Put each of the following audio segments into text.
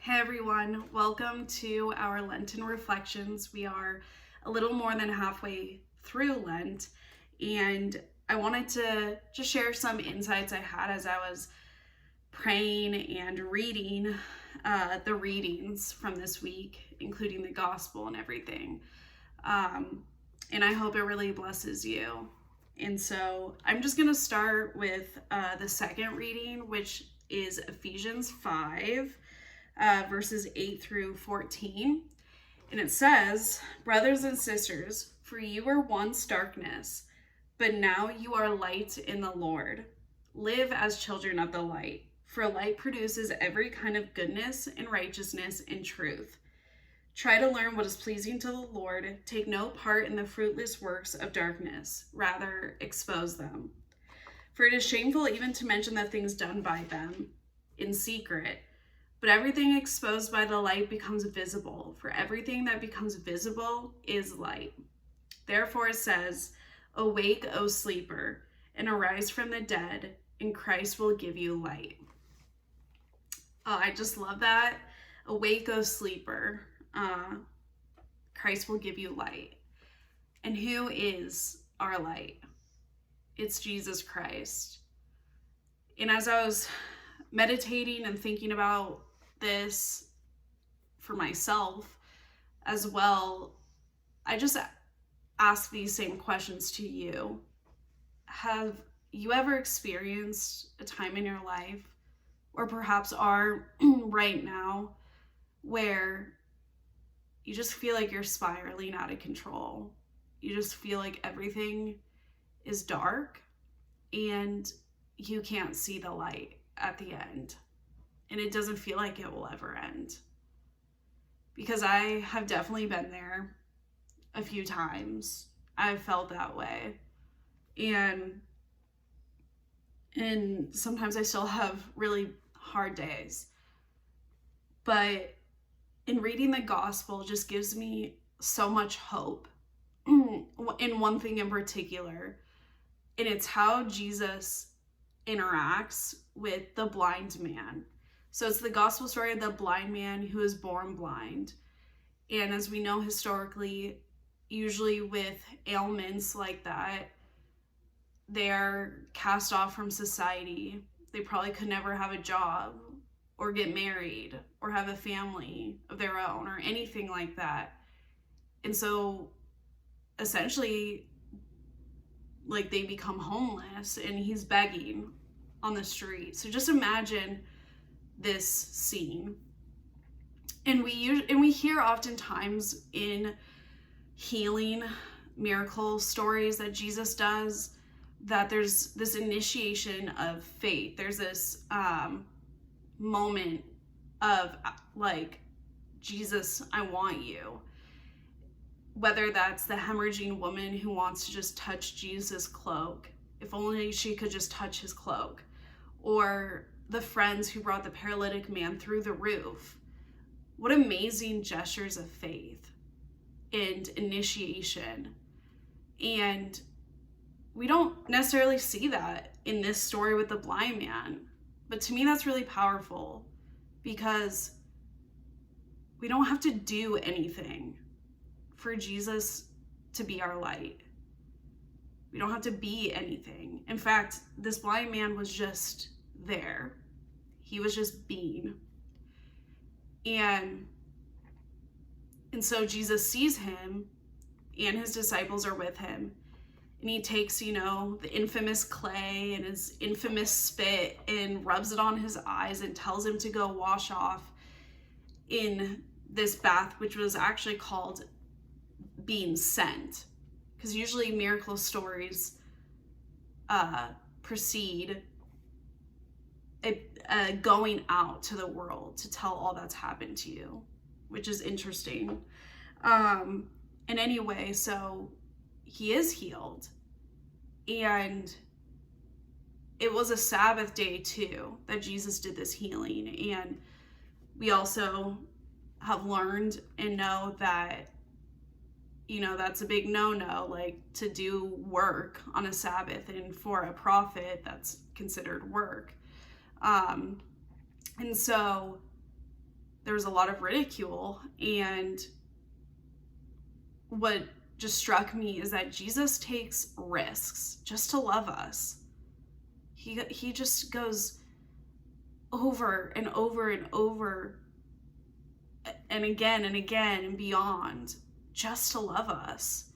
Hey everyone, welcome to our Lenten Reflections. We are a little more than halfway through Lent, and I wanted to just share some insights I had as I was praying and reading the readings from this week, including the gospel and everything. And I hope it really blesses you. And so I'm just going to start with the second reading, which is Ephesians 5. Verses 8 through 14. And it says, "Brothers and sisters, for you were once darkness, but now you are light in the Lord. Live as children of the light, for light produces every kind of goodness and righteousness and truth. Try to learn what is pleasing to the Lord. Take no part in the fruitless works of darkness. Rather, expose them. For it is shameful even to mention the things done by them in secret. But everything exposed by the light becomes visible, for everything that becomes visible is light. Therefore it says, 'Awake, O sleeper, and arise from the dead, and Christ will give you light.'" I just love that. Awake, O sleeper, Christ will give you light. And who is our light? It's Jesus Christ. And as I was meditating and thinking about this for myself as well, I just ask these same questions to you. Have you ever experienced a time in your life, or perhaps are right now, where you just feel like you're spiraling out of control? You just feel like everything is dark and you can't see the light at the end. And it doesn't feel like it will ever end. Because I have definitely been there a few times. I've felt that way. And sometimes I still have really hard days. But in reading the gospel just gives me so much hope in one thing in particular. And it's how Jesus interacts with the blind man. So it's the gospel story of the blind man who is born blind. And as we know historically, usually with ailments like that, they are cast off from society. They probably could never have a job or get married or have a family of their own or anything like that. And so essentially, like, they become homeless and he's begging on the street. So just imagine this scene. And we hear oftentimes in healing miracle stories that Jesus does that there's this initiation of faith. There's this moment of like, Jesus, I want you. Whether that's the hemorrhaging woman who wants to just touch Jesus' cloak, if only she could just touch his cloak, or the friends who brought the paralytic man through the roof. What amazing gestures of faith and initiation. And we don't necessarily see that in this story with the blind man. But to me, that's really powerful because we don't have to do anything for Jesus to be our light. We don't have to be anything. In fact, this blind man was just there. He was just being. And so Jesus sees him and his disciples are with him. And he takes, the infamous clay and his infamous spit and rubs it on his eyes and tells him to go wash off in this bath, which was actually called being sent. Because usually miracle stories precede going out to the world to tell all that's happened to you, which is interesting. And anyway, so he is healed. And it was a Sabbath day too that Jesus did this healing. And we also have learned and know that, that's a big no-no, like to do work on a Sabbath. And for a prophet, that's considered work. And so there was a lot of ridicule. And what just struck me is that Jesus takes risks just to love us. He just goes over and over and over and again and beyond just to love us.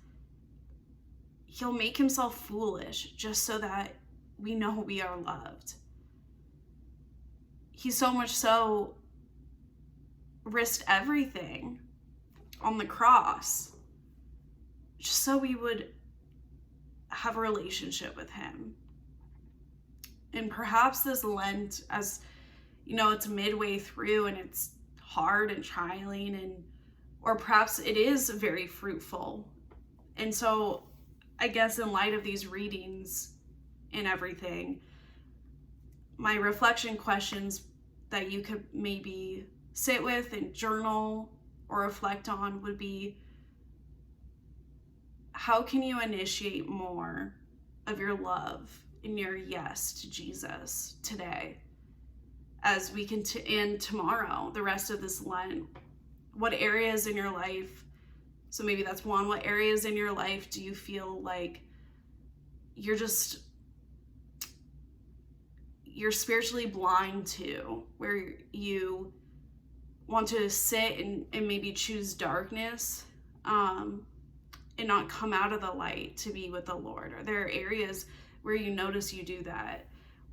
He'll make himself foolish just so that we know we are loved. He so much so risked everything on the cross just so we would have a relationship with him. And perhaps this Lent, as you know, it's midway through and it's hard and trying, or perhaps it is very fruitful. And so I guess in light of these readings and everything, my reflection questions that you could maybe sit with and journal or reflect on would be, how can you initiate more of your love and your yes to Jesus today as we and tomorrow, the rest of this Lent? What areas in your life, so maybe that's one, what areas in your life do you feel like you're spiritually blind to, where you want to sit and maybe choose darkness and not come out of the light to be with the Lord? Are there areas where you notice you do that,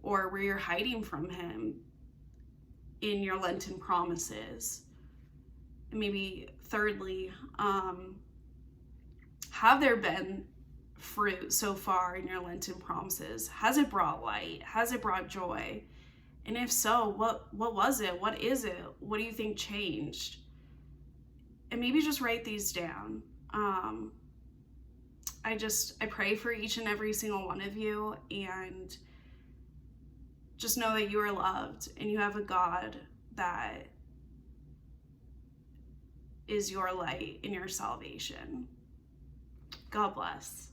or where you're hiding from him in your Lenten promises? And maybe thirdly, have there been fruit so far in your Lenten promises? Has it brought light? Has it brought joy? And if so, what was it? What is it? What do you think changed? And maybe just write these down. I pray for each and every single one of you, and just know that you are loved and you have a God that is your light and your salvation. God bless.